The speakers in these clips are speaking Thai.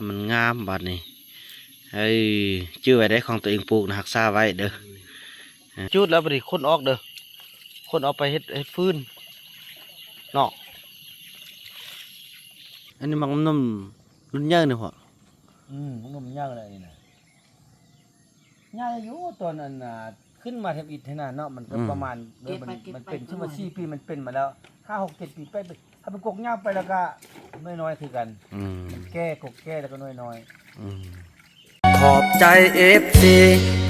มันงามบาดนี้เฮ้ยชื่อไว้ได้ของตัวเองปลูกนะรักษาไว้เด้อจุดแล้วบดนี้คนออกเด้อคนออกไปเฮ็ดฟืนเนาะอันนี้มันน้ำรุ่นเยอะเนี่ยพ่อมันก็มันยากเลยนะยากอยู่ตอนนั้นขึ้นมาเทปอิฐเนาะมันก็ประมาณมันเป็นช่วง4 ปีมันเป็นมาแล้ว5 6 7 ปีไปถ้าเป็นกกยาวไปแล้วก็น้อยๆคือกันแก้กกแก้แล้วก็น้อยขอบใจFC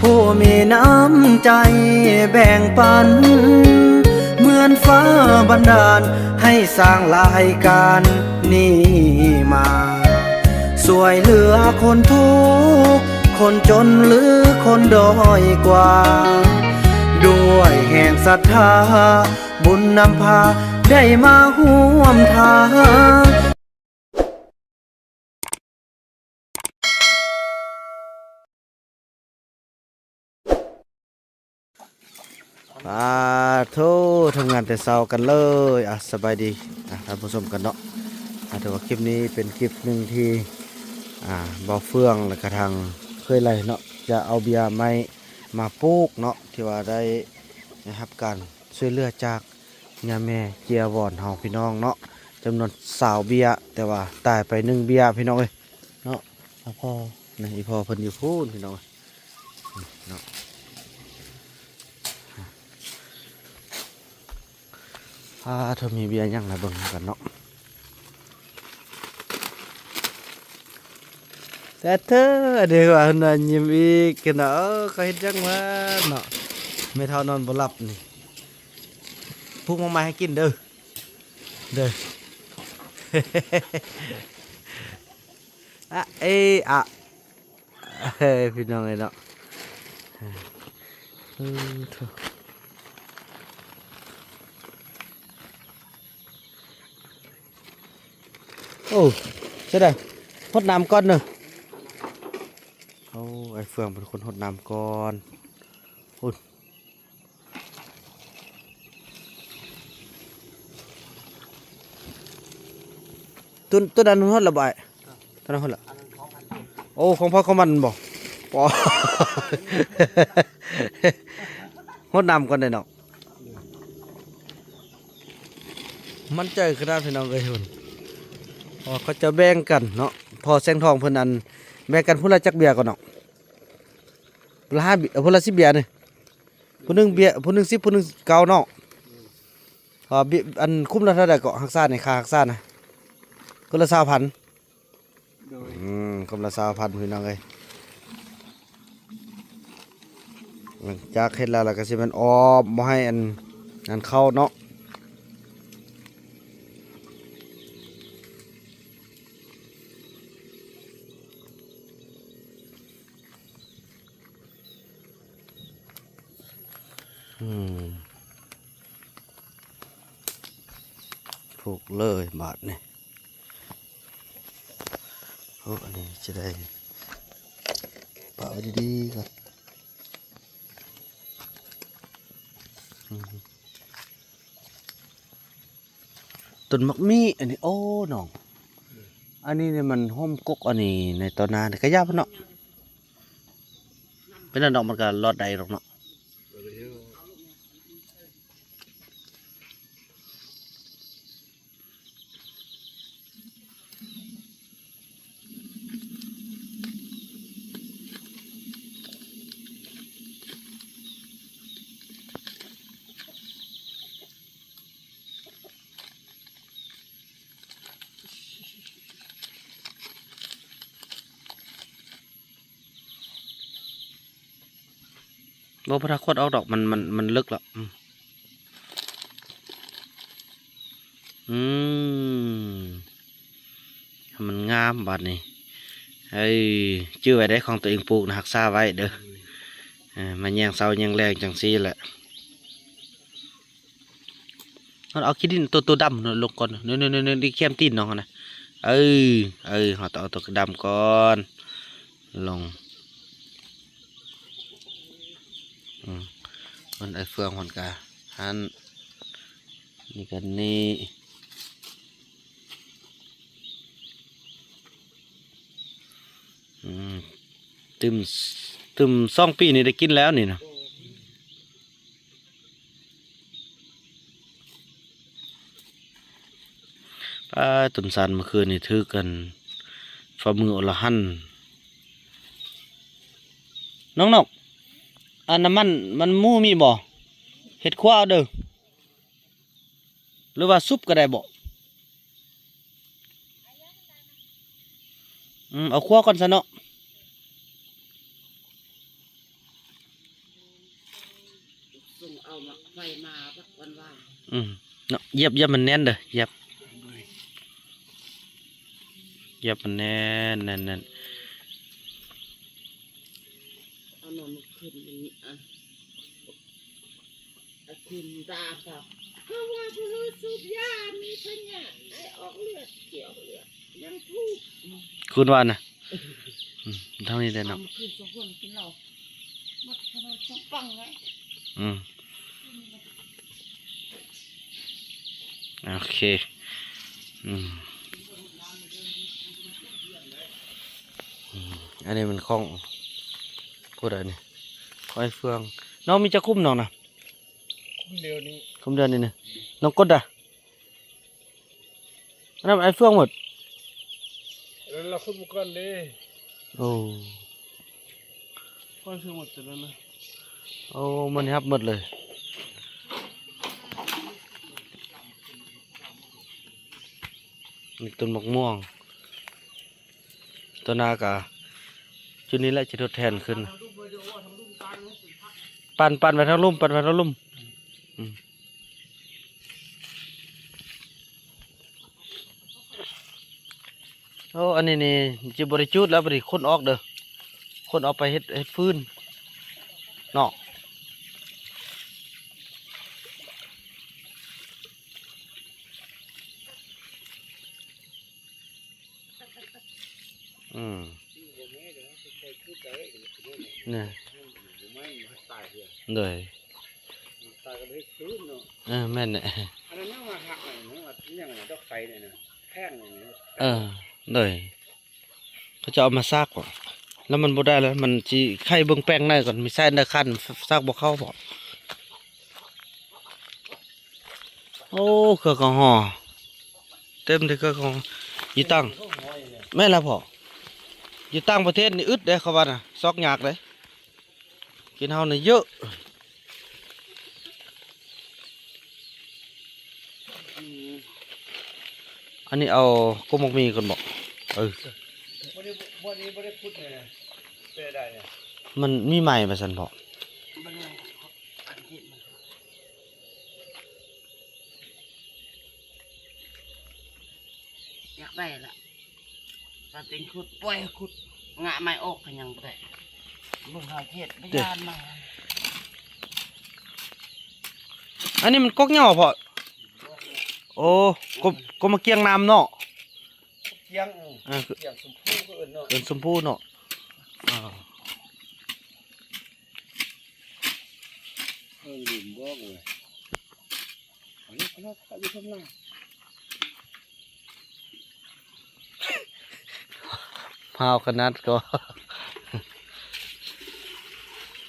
ผู้มีน้ำใจแบ่งปันเหมือนฟ้าบันดาลให้สร้างรายการนี้มาช่วยเหลือคนทุกข์คนจนหรือคนด้อยกว่าด้วยแห่งศรัทธาบุญนำพาได้มาร่วมทางโทษทำงานแต่เช้ากันเลยสบายดีท่านผู้ชมกันเนาะถือว่าคลิปนี้เป็นคลิปหนึ่งที่บ่อเฟืองและกระทังเคยไรเนาะจะเอาเบียร์ไม้มาปลูกเนาะที่ว่าได้นะครับการช่วยเหลือจากยาแม่เจียวอนเฮาพี่น้องเนาะจำนวน20เบียร์แต่ว่าตายไป1เบียร์พี่น้องเอ้ยเนาะพ่อนี่พ่อเพิ่นอยู่พูนพี่น้องเนาะเธอมีเบียร์ยังไงเบิ่งกันเนาะแต่เธอเดี๋ยวว่ายิ้มอีกกันเนาะเขาเห็นจังว่าเนาะไม่เท่านอนบ่หลับนี่พุกมาให้กินเด้อเอ้พี่น้องเลยเนาะโอ้ใช่ได้หดน้ำก่อนเนอะไอ้เฟืองเป็นคนหดน้ำก่อนอุ่นต้นนั้นหดระบายต้นนั้นหดละโอ้ของพ่อของมันบอกปอหดน้ำก่อนเลยเนาะมันใจขนาดพี่น้องเลยคุณเขาจะแบ่งกันเนาะพอแสงทองเพิ่นอันแบ่งกันพุ่นละจักเบียร์ก่อนเนาะพุ่นละ5พุ่นละ10เบียร์นี่พุ่นนึงเบียร์พุ่นนึง10พุ่นนึง9เนาะอันคุ้มละเท่าใดก็ฮักซ่านี่ค่าฮักซ่านะคนละ20,000คนละ20,000พี่น้องเอ้ยหลังจากเฮ็ดแล้วก็สิมันออมบ่ให้อันเข้าเนาะถูกเลยบาทนี่อันนี้จะได้ปะไว้ดีๆก่อนต้นมักมีอันนี้โอ้น้องอันนี้เนี่ยมันห้มกกอันนี้ในตอนนาเนี่ยก็ยากเนาะเป็นนั่นดอกมันก็รอดได้หรอกเนาะบ่พระโคตรเอาดอกมันลึกแล้วมันงามบาดนี้เฮ้ยชื่อไว้ได้ของตัวเองปลูกนะรักษาไว้เด้อมันแยงเสาแยงแรงจังซี่แหละมันเอาขี้ดินตัวดำลงก่อนนี่ดิเข้มตีนน้องนะเขาต้องเอาตัวดำก่อนลงมันไอเฟืองมันกะหันนี่กันนี่ ตึมตึม2 ปีนี่ได้กินแล้วนี่นะป้าตุนสันเมื่อคืนนี่ถือกันฝ่ามืออรหันต์น้องนกอันน้ำมันหมูมีบ่เฮ็ดครัวเอาเด้อหรือว่าซุปก็ได้บ่เอาครัวก่อนซะเนาะ ส่งเอามาไฟมาสักวันว่า เนาะเหยียบมันแน่นเด้อเหยียบมันแน่น เอาหนมขึ้นอย่างนี้เอาขึ้นตาค่ะเพราะว่าผู้สูบยามีปัญญาไอ้ออกเลือดเกี่ยวเลือดยังพูด คุณว่านะเท่านี้ได้ เอา เนาะ มาขึ้นสองคนกินเราหมดขนาดสองปังไง โอเคอันนี้มันคล้องพูดอะไรนี่คอยเฟืองน้องมีจะคุ้มน้องนะ เดี๋ยวนี้ คุ้มเดือนนี่นะน้องกดอ่ะอันนั้นไอ้เฟืองหมด แล้วเราขึ้นมาก่อนดิ โอ้ ค่อยซื้อหมดแต่นั้นนะ โอ้มันฮับหมดเลยนี่ต้นมะม่วงต้นนากาจุดนี้แหละจะทดแทนขึ้นปั่นไปทางลุ่มโอ้อันนี้นี่จะบริจุดแล้วบริคนออกเด้อคนออกไปเฮ็ดฟืนเนาะเนี่ยเลย ตายกันเลยซื้อเนาะ แม่นเนี่ย อันนั้นมาหักหน่อยนึงว่าอย่างไรดอกไฟเนี่ยนะแท่งอย่างนี้ เลยเขาจะเอามาซากก่อนแล้วมันบ่ได้แล้วมันจีไข่เบิ่งแป้งได้ก่อนมีไส้ในขั้นซากบ่เข้าบ่โอ้เครื่องของห่อเต็มที่เครื่องของอยู่ตั้งแม่นแล้วพ่ออยู่ต่างประเทศนี่อึดเด้เขาว่าน่ะซอกยากเลยกินเฮานี่เยอะอันนี้เอากุ้งหมกมีก่อนบอกบ่ได้พูดเลยนะเป็นได้เนี่ย มันมีใหม่มาสันพอ มันเลยอันนี้มันอยากได้ละตาติงขุดป่วยขุดงะไม่ออกกันยังบ่ได้มึงหาเห็ดไม่ยานมา อันนี้มันกกเหงาพอโอ้ก็มาเกียงน้ำเนาะ เกียงเกียงสมพูก็อื่นเนาะ เป็นชมพูเนาะดื่มบ้องเลยอันนี้เขาเขาอยู่ข้างหน้า พาวขนาดก็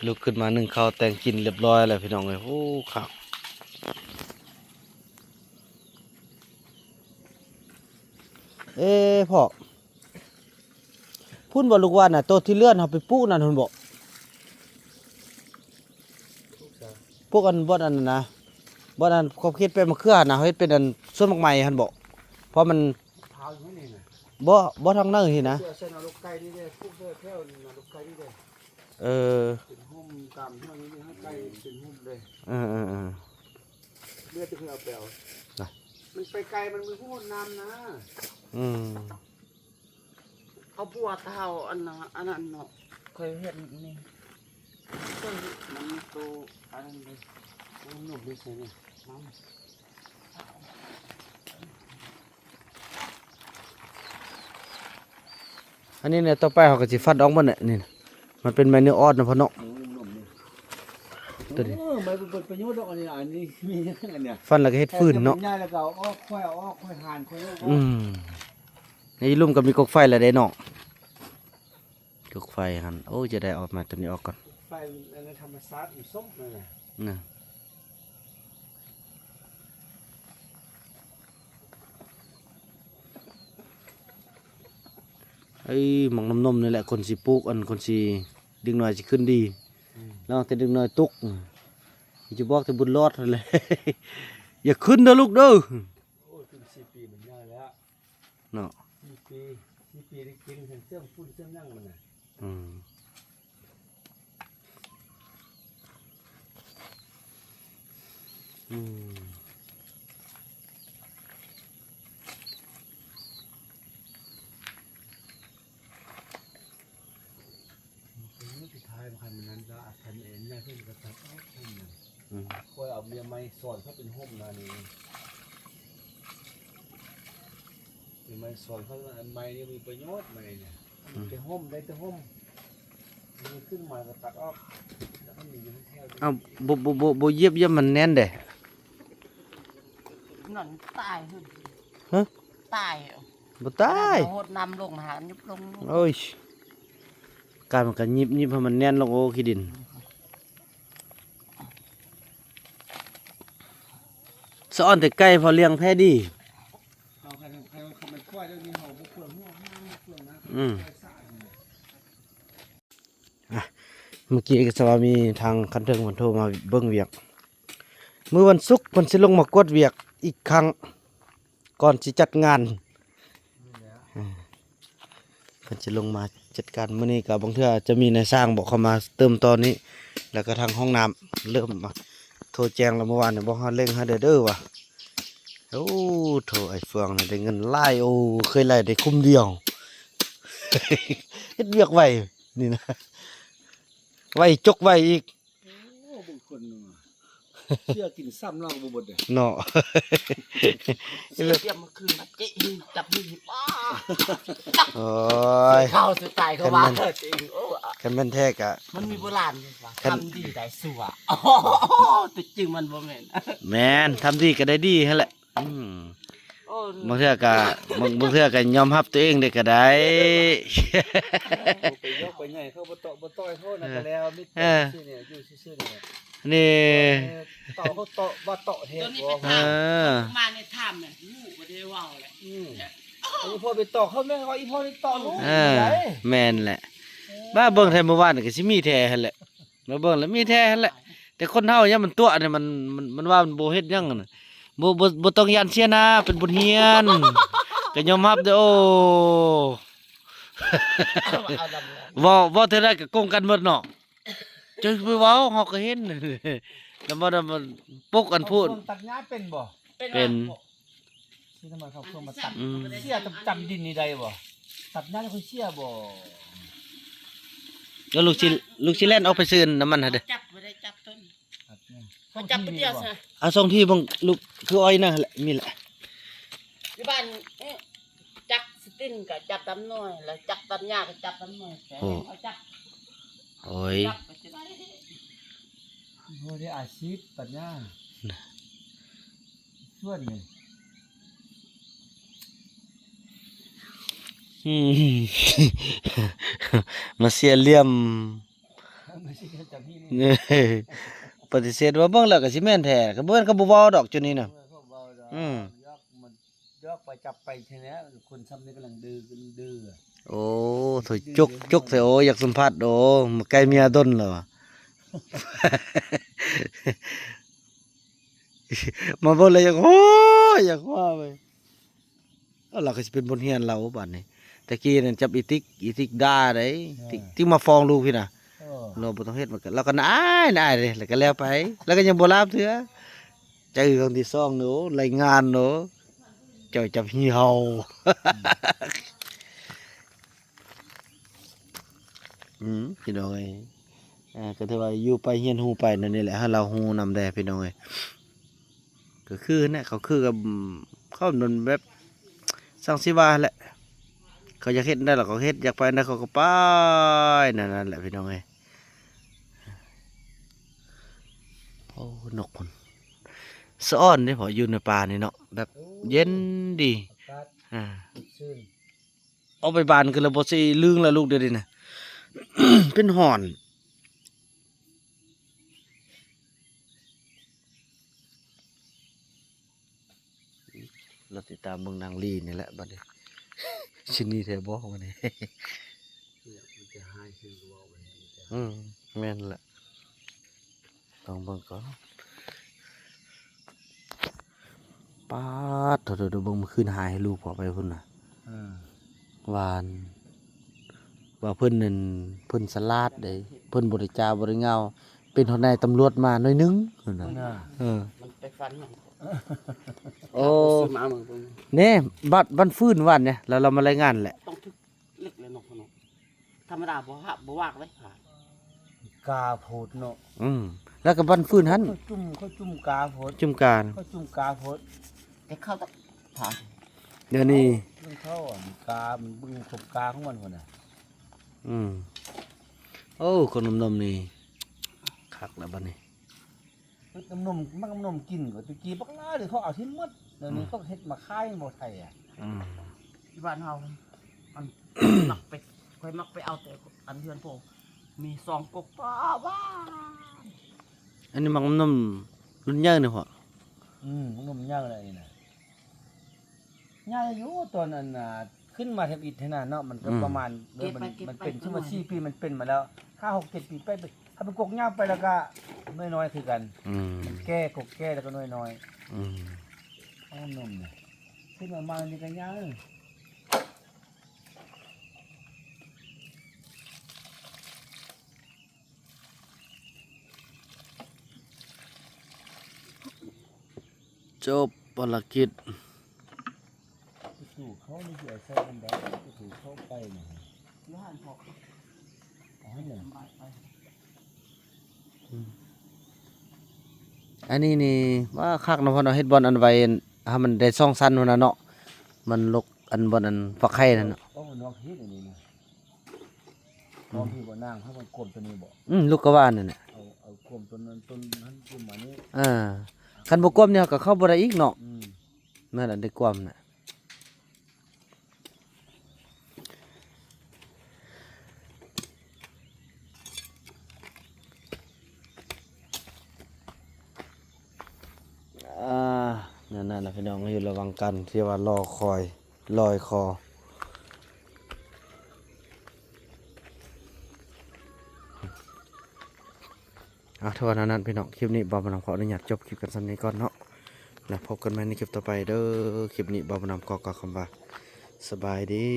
ลุกขึ้นมานึ่งข้าวแต่งกินเรียบร้อยแล้วพี่น้องเลยโอ้ข้าวพ่อพูดบ่ลูกว่าน่ะตัวที่เลื่อนเอาไปปลูกนั่นหุ่นบ่พวกอันบ่อันนั้นนะบ่อันเขาคิดเป็นมะเขือนะเฮ็ดเป็นอันส่วนมากใหม่หั่นบ่เพราะมัน เท้าอยู่นี่นะ บ่ทางนั้นเห็นนะ เสื้อนาลูกไก่นี่เด้พวกเสื้อแถวนาลูกไก่นี่เด้ เออ เป็นหุ้มตามเท่านี้ให้ไก่เป็นหุ้มเลย เออ เลือดจะคือเอาแปลวมันไปไกลมันมีหุ้มน้ำนะ เอาบัวเท้าอันนั้นเนาะเคยเห็นนี่เคยเห็นมันมีตัวอันนั้นเลย หนุ่มดิเซนี่ น้ำ อันนี้เนี่ยต่อไปเขาก็สิฟัดออกมาเนี่ยนี่น่ะมันเป็นไม้เนื้ออ่อนนะพ่อเนาะ หนุ่มนี่ ตัวนี้ ไม่เป็นประโยชน์ดอกอันนี้อันนี้มีอย่างเนี้ย ฟันแล้วก็เฮ็ดฟืนเนาะ ง่ายแล้วก็เอาออกค่อยเอาออกค่อยหานค่อยเอาออก ในลุ่มก็มีกกไฟแล้วได้เนาะ ลูกไฟหันโอ้จะได้ออกมาตัวนี้ออกก่อน ไฟอันนั้นธรรมชาติอยู่ส้มเลยนะ นะไอ้หมองนมๆนี่แหละคนสิปลูกอันคนสิดึงหน่อยสิขึ้นดีแล้วแต่ดึงหน่อยตุกจะบอกแต่บุญรอดเลย อย่าขึ้นนะลูกเด้อ โอ้ถึง4 ปีมันง่ายแล้ว เนาะ 4 ปีได้กินเสื่อมฟุ้นเสื่อมนั่งมันน่ะ อืมอืม มันสุดท้ายมันนั้นก็อัดทันเอ็นได้ขึ้นกระตับเอาขึ้นน่ะ อืม คอยเอาเมียไม้สอนเขาเป็นห่มนานี่เมียไม้สอนเขาอันไม้นี่มีประโยชน์ไม้เนี่ยมันเป็นห่มได้แต่ห่มมันขึ้นมาก็ตัดออกแล้วก็มีอยู่แถว เอาบ่เยียบมันแน่นเด้ นั่นตายขึ้น ฮะ ตาย บ่ตาย โหดนำลงหายุบลง โอ้ยการมันก็ยิบให้มันแน่นลงโอ้ขี้ดินสะอ้อนแต่ไก่พอเลี้ยงแพ้ดี เอาใครมันกล้วยเรื่องนี้เฮาบ่ควรหัวห้างบ่ควรนะ อืม ใส่สายเนี่ย เมื่อกี้ก็สว่ามีทางคันเทิงมันโทรมาเบิ่งเวียกมื้อวันศุกร์เพิ่นสิลงมากวดเวียกอีกครั้งก่อนสิจัดงานเพิ่นสิลงมาจัดการมื้อนี้ก็บางเทื่อจะมีนายสร้างบอกเข้ามาเติมตอนนี้ แล้วก็ทางห้องน้ำเริ่มมาโทรแจ้งแล้วเมื่อวานเนี่ยบอกให้เร่งให้เด้อว่ะโอ้โถไอ้เฟืองนี่ได้เงินไล่โอ้เคยไล่ได้คุ้มเดียว เฮ็ดเวียกไว้นี่นะไว้จกไว้อีก โอ้บางคนเนาะเชื่อกินซ้ำเราบ่หมดเด้อ เนาะ เสียเตรียมมาคืนมาจิจับมือป้า โอ้ย เข้าสุดใจเขาว่าจริงโอ้ คันแม่นแท้กะ มันมีโบราณว่าทำดีได้สัวแต่จริงมันบ่แม่น แม่นทำดีก็ได้ดีหั่นแหละอืม โอ้ บางเทื่อก็บางเทื่อก็ยอมรับตัวเองได้ก็ได้ ไปยกไปใหญ่เขาบ่ต่อยเขานั่นก็แล้วมิด เออ ซื่อเนี่ยอยู่ซื่อๆเนี่ย นี่ ต่อเขาต่อว่าต่อเฮ็ ตัว ด นี้ บ่ ไป เอ ท อ ำมาในถ้ำเนี่ยงูบ่ได้เว้าแหละ อันนี้พ่อไปต่อเขาแม่เขาอีพ่อนี่ต่อลูก เออแม่นแหละบ้าเบิ่งแท้เมื่อวานนี่ก็สิมีแท้หั่นแหละมาเบิ่งแล้วมีแท้หั่นแหละ แต่คนเฮาเนี่ยมันตัวเนี่ยมันว่ามันบ่เฮ็ดหยังน่ะบ่ต้องยานเสียหน้าเป็นบทเรียน ก็ยอมรับเด้อโอ้ เอาดำเลย เว้าเท่าใดก็โกงกันหมดเนาะจะไปเว้าเฮาก็เห็น แล้วมันปกอันพูด ตัดหญ้าเป็นบ่ เป็น ที่ทำไมเขาเครื่องมาตัด อืม เชี่ยจำดินนี่ได้บ่ตัดหญ้าแล้วเขาเชี่ยบ่ แล้วลูกสิแล่นออกไปซื้อน้ำมันหาเด้อ จับบ่ได้จับต้น ตัดเนี่ย เขาจับไปเดียวซะ เอาส่งที่บังลูกคืออ้อยนั่นแหละมีแหละ อยู่บ้านจักสตินก็จับตำน้อยแล้วจับตำยาก็จับตำน้อยแต่เขาจับ โอ้ย จับไปจะได้ โหได้อาชีพตัดหญ้าส่วนนี่ อืม มาเสียเหลี่ยม ไม่ใช่จำที่นี่ เนี่ยปฏิเสธว่าเบิ่งแล้วก็สิแม่นแท้ก็บ่แม่นก็บ่เว้าดอกจุดนี้น่ะ เขาเบาดอก อืม ยกมันยกไปจับไปทีนี้คนซ้ำนี่กำลังดื้อ โอ้ถอยจุกเถอะโอ้อยากสัมผัสโอ้มาใกล้เมียดนแล้วอะ มาเบิ่งแล้วอยากโอ้ยอยากว่าไปเอาล่ะก็สิเป็นบทเรียนเราบัดนี้ตะกี้นั่นจับอีติ๊กด่าได้ติ๊กมาฟ้องลูกพี่น่ะ เออ เราบ่ต้องเฮ็ดมันก็เราก็นายเลยแล้วก็แล้วไป แล้วก็ยังบ่ลาบเถื่อเจอครั้งที่2หนูรายงานหนูเจ้าจับเหี่ยว พี่น้องเอ้ยก็ถือว่าอยู่ไปเฮียนฮู้ไปนั่นนี่แหละให้เราฮู้นำแด่พี่น้องเอ้ยก็คือเนี่ยเขาคือกับเขาดนแบบสร้างสิว่าแหละ เขาอยากเฮ็ดได้หรอเขาเฮ็ดอยากไปได้เขาก็ไปนั่นแหละพี่น้องเอ้ยโอ้นกพุ่นสะอ้อนนี่พออยู่ในป่านี่เนาะแบบเย็นดี ตัด อ่า ซื่น เอาไปบานคือระบบสิลึงแล้วลูกเดี๋ยวนี้นะ เป็นห่อนเราติดตามเมืองนางลีนี่แหละบัดนี้ ชินีเทบอกวันนี้ มันจะหายชื่อว่าวันนี้มันจะ แม่นแหละต้องเบิ่งก่อนป๊าดเดี๋ยวเบิ่งมันขึ้นหายให้ลูกพอไปพุ่นน่ะ วานว่าเพิ่นนั่นเพิ่นสลาดเด้เพิ่นบ่ได้จาบ่ได้เงาเป็นหัวหน้าตำรวจมาหน่อยนึงนั่นน่ะ น่ะ มันไปฟันมัน โอ้ ซื้อมาเมืองตรงนี้ แน่บัดฟื้นวันเนี่ยแล้วเรามารายงานแหละ ต้องทึกเล็กเลยเนาะพ่อเนาะธรรมดาบ่ฮะบ่วากเลยค่ะ กาโพดเนาะ แล้วก็บัดฟื้นหัน เขาจุ่มกาโพด จุมการ เขาจุ่มกาโพด แต่เข้าต้องผ่าน เดี๋ยวนี้ เรื่องเขาอ่ะมันกามันบึ้งขบกาของมันคนน่ะ โอ้คนนมๆนี่คักแล้วบัดนี้ มันกำนมมันกำนมกินก็ตะกี้บักหลายเดี๋ยวเขาเอาทิ้งหมดเดี๋ยวนี้เขาเฮ็ดมาขายบ่ไทยอ่ะ ที่บ้านเฮามัน มักไปค่อยมักไปเอาแต่อันเพื่อนพวกมีซองกบป้าบ้า อันนี้มันนมรุ่นใหญ่นี่พ่อ มันนมย่างอะไรนี่น่ะย่างอายุตอนนั้นน่ะขึ้นมาแทบอิฐให้น่ะเนาะมันก็ประมาณมันเป็นชั่วโมง4 ปีมันเป็นมาแล้ว5 6 7 ปีไปถ้าเป็นกกย่างไปแล้วก็น้อยๆคือกัน มันแก้กกแก้แล้วก็น้อยๆเอานมเนี่ยขึ้นมานี่ก็ย่าง จบภารกิจ สู่เขาไม่เสียใส่กันได้สู่เขาไปเนี่ย บ้านพอ เอาให้เนี่ย สบายไป อันนี้นี่ว่าคักเนาะพ่อเนาะเฮ็ดบอลอันไว้ให้มันได้2ชั้นนู่นน่ะเนาะมันลกอันบอลอันฟักไข่นั่นเนาะ ต้องนอกเฮ็ดอันนี้นะนอกพี่บ่นางถ้ามันกลมตัวนี้บ่ ลูกก็ว่านั่นน่ะ เอากลมตัวนั้นต้นนั้นกลมมานี้ คันบ่กวมเนี่ยก็เข้าบ่ได้อีกเนาะนั่นน่ะได้กวมน่ะนั่นน่ะพี่น้องอยู่ระวังกันที่ว่ารอคอยลอยคอถ้าวันนั้นพี่น้องคลิปนี้บ่าวบ่นำขออนุญาตจบคลิปกันซ้ำนี้ก่อนเนาะแล้วพบกันใหม่ในคลิปต่อไปเด้อคลิปนี้บ่าวบ่นำขอกล่าวคำว่าสบายดี